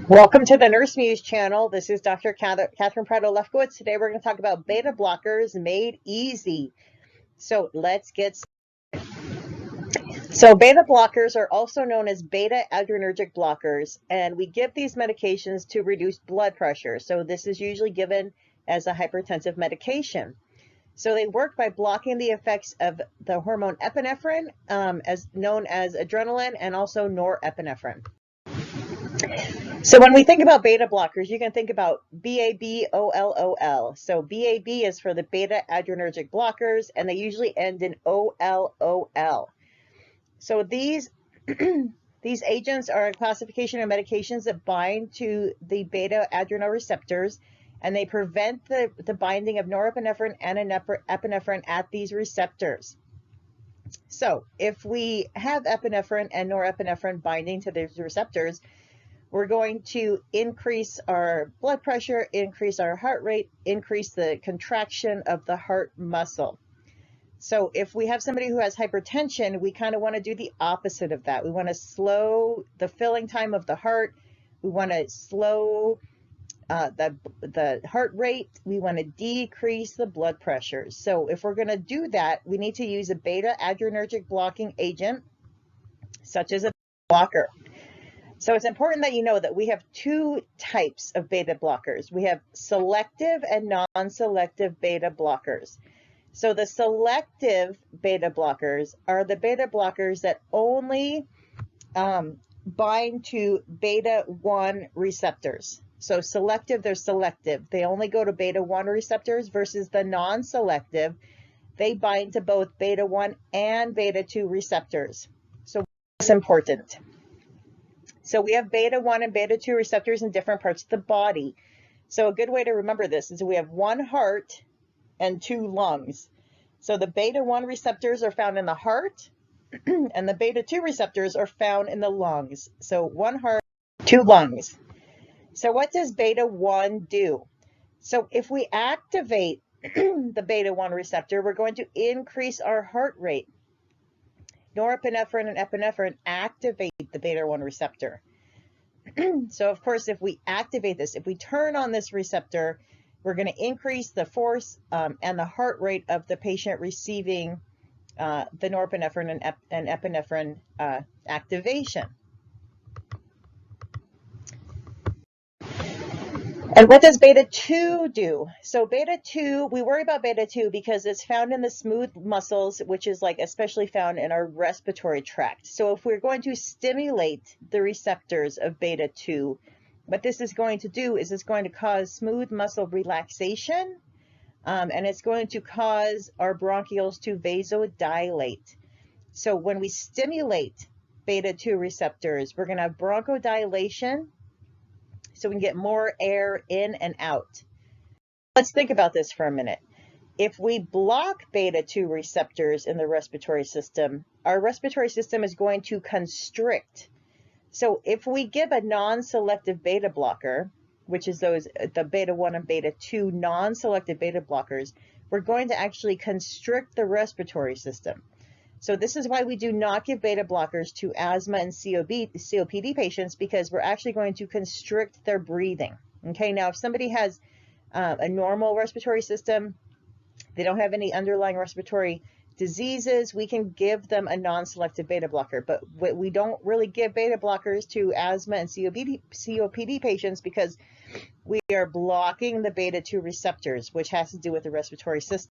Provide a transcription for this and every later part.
Welcome to the Nurse Muse channel. This is Dr. Catherine Prado-Lefkowitz. Today we're going to talk about beta blockers made easy. So let's get started. So beta blockers are also known as beta-adrenergic blockers, and we give these medications to reduce blood pressure. So this is usually given as a hypertensive medication. So they work by blocking the effects of the hormone epinephrine, as known as adrenaline, and also norepinephrine. So when we think about beta blockers, you can think about BABOLOL. So BAB is for the beta-adrenergic blockers, and they usually end in OLOL. So these agents are a classification of medications that bind to the beta-adrenal receptors, and they prevent the binding of norepinephrine and epinephrine at these receptors. So if we have epinephrine and norepinephrine binding to these receptors, we're going to increase our blood pressure, increase our heart rate, increase the contraction of the heart muscle. So if we have somebody who has hypertension, we kind of want to do the opposite of that. We want to slow the filling time of the heart. We want to slow the heart rate. We want to decrease the blood pressure. So if we're going to do that, we need to use a beta-adrenergic blocking agent, such as a blocker. So it's important that you know that we have two types of beta blockers. We have selective and non-selective beta blockers. So the selective beta blockers are the beta blockers that only bind to beta-1 receptors. So selective, they're selective. They only go to beta-1 receptors versus the non-selective. They bind to both beta-1 and beta-2 receptors. So that's important. So we have beta-1 and beta-2 receptors in different parts of the body. So a good way to remember this is we have one heart and two lungs. So the beta-1 receptors are found in the heart, and the beta-2 receptors are found in the lungs. So one heart, two lungs. So what does beta-1 do? So if we activate the beta-1 receptor, we're going to increase our heart rate. Norepinephrine and epinephrine activate the beta-1 receptor. So of course, if we activate this, if we turn on this receptor, we're going to increase the force and the heart rate of the patient receiving the norepinephrine and epinephrine activation. And what does beta-2 do? So beta-2, we worry about beta-2 because it's found in the smooth muscles, which is like especially found in our respiratory tract. So if we're going to stimulate the receptors of beta-2, what this is going to do is it's going to cause smooth muscle relaxation, and it's going to cause our bronchioles to vasodilate. So when we stimulate beta-2 receptors, we're going to have bronchodilation, so we can get more air in and out. Let's think about this for a minute. If we block beta-2 receptors in the respiratory system, our respiratory system is going to constrict. So if we give a non-selective beta blocker, which is the beta-1 and beta-2 non-selective beta blockers, we're going to actually constrict the respiratory system. So this is why we do not give beta blockers to asthma and COPD patients, because we're actually going to constrict their breathing. Okay, now if somebody has a normal respiratory system, they don't have any underlying respiratory diseases, we can give them a non-selective beta blocker. But we don't really give beta blockers to asthma and COPD patients because we are blocking the beta-2 receptors, which has to do with the respiratory system.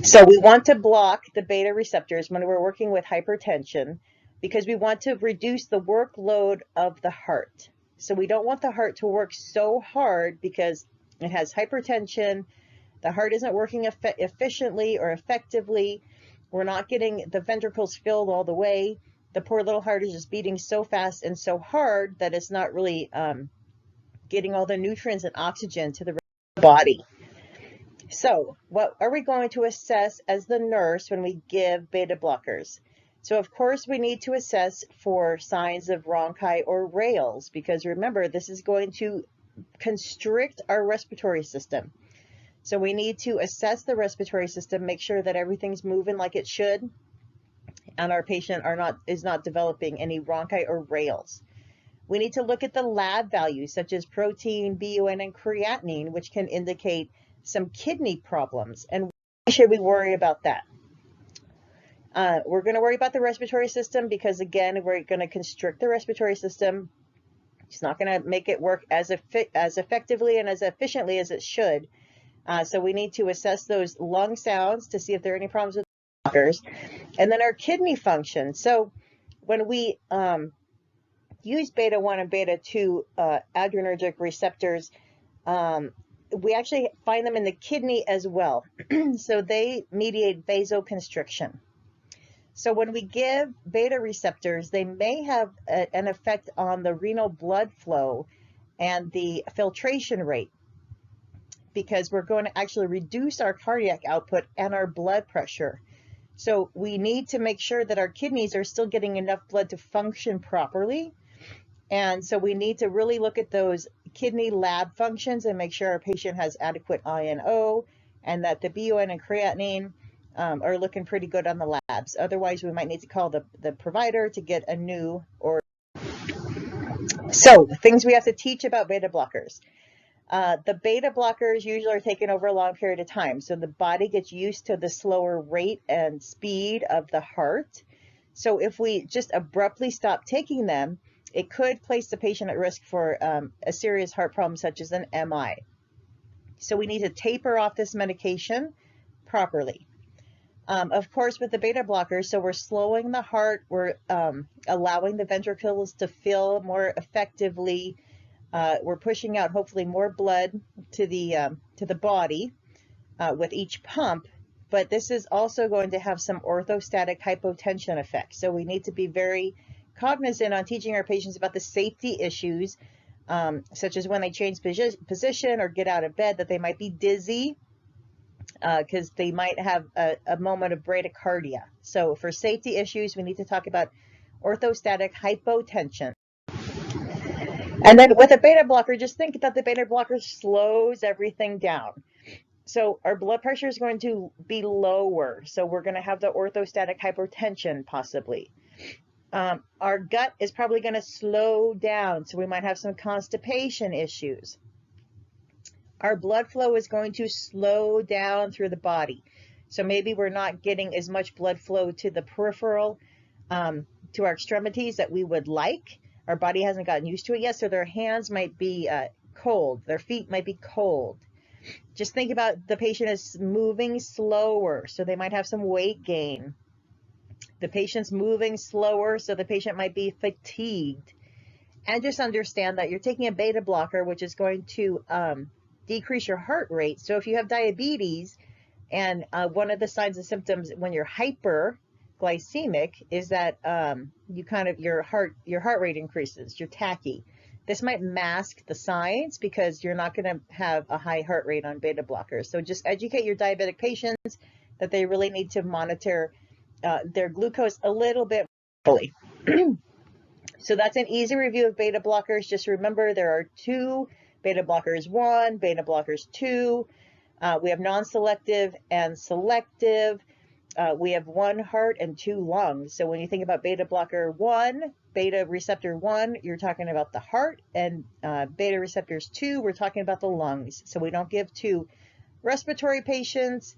So we want to block the beta receptors when we're working with hypertension because we want to reduce the workload of the heart. So we don't want the heart to work so hard because it has hypertension, the heart isn't working efficiently or effectively, we're not getting the ventricles filled all the way, the poor little heart is just beating so fast and so hard that it's not really getting all the nutrients and oxygen to the body. So what are we going to assess as the nurse when we give beta blockers? So of course we need to assess for signs of rhonchi or rales, because remember, this is going to constrict our respiratory system. So we need to assess the respiratory system, make sure that everything's moving like it should, and our patient is not developing any rhonchi or rales. We need to look at the lab values such as protein, BUN, and creatinine, which can indicate some kidney problems. And why should we worry about that? We're going to worry about the respiratory system because, again, we're going to constrict the respiratory system. It's not going to make it work as effectively and as efficiently as it should. So we need to assess those lung sounds to see if there are any problems with blockers. And then our kidney function. So when we use beta-1 and beta-2 adrenergic receptors, we actually find them in the kidney as well. So they mediate vasoconstriction. So when we give beta receptors, they may have an effect on the renal blood flow and the filtration rate, because we're going to actually reduce our cardiac output and our blood pressure. So we need to make sure that our kidneys are still getting enough blood to function properly. And so we need to really look at those kidney lab functions and make sure our patient has adequate INO and that the BUN and creatinine are looking pretty good on the labs. Otherwise, we might need to call the provider to get a new order. So things we have to teach about beta blockers. The beta blockers usually are taken over a long period of time. So the body gets used to the slower rate and speed of the heart. So if we just abruptly stop taking them, it could place the patient at risk for a serious heart problem such as an MI. So we need to taper off this medication properly. Of course, with the beta blockers, so we're slowing the heart, we're allowing the ventricles to fill more effectively. We're pushing out hopefully more blood to the body with each pump, but this is also going to have some orthostatic hypotension effects. So we need to be very cognizant on teaching our patients about the safety issues, such as when they change position or get out of bed, that they might be dizzy because they might have a moment of bradycardia. So for safety issues, we need to talk about orthostatic hypotension. And then with a beta blocker, just think that the beta blocker slows everything down. So our blood pressure is going to be lower. So we're going to have the orthostatic hypotension possibly. Our gut is probably going to slow down. So we might have some constipation issues. Our blood flow is going to slow down through the body. So maybe we're not getting as much blood flow to the peripheral, to our extremities that we would like. Our body hasn't gotten used to it yet, so their hands might be cold. Their feet might be cold. Just think about the patient is moving slower, so they might have some weight gain. The patient's moving slower, so the patient might be fatigued. And just understand that you're taking a beta blocker, which is going to decrease your heart rate. So if you have diabetes, and one of the signs and symptoms when you're hyperglycemic is that your heart rate increases, you're tachy. This might mask the signs because you're not going to have a high heart rate on beta blockers. So just educate your diabetic patients that they really need to monitor their glucose a little bit fully. So that's an easy review of beta blockers. Just remember there are two: beta blockers 1, beta blockers 2. We have non-selective and selective. We have one heart and two lungs. So when you think about beta blocker 1, beta receptor 1, you're talking about the heart, and beta receptors 2, we're talking about the lungs. So we don't give to respiratory patients,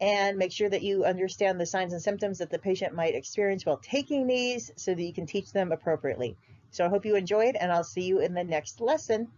and make sure that you understand the signs and symptoms that the patient might experience while taking these so that you can teach them appropriately. So I hope you enjoyed, and I'll see you in the next lesson.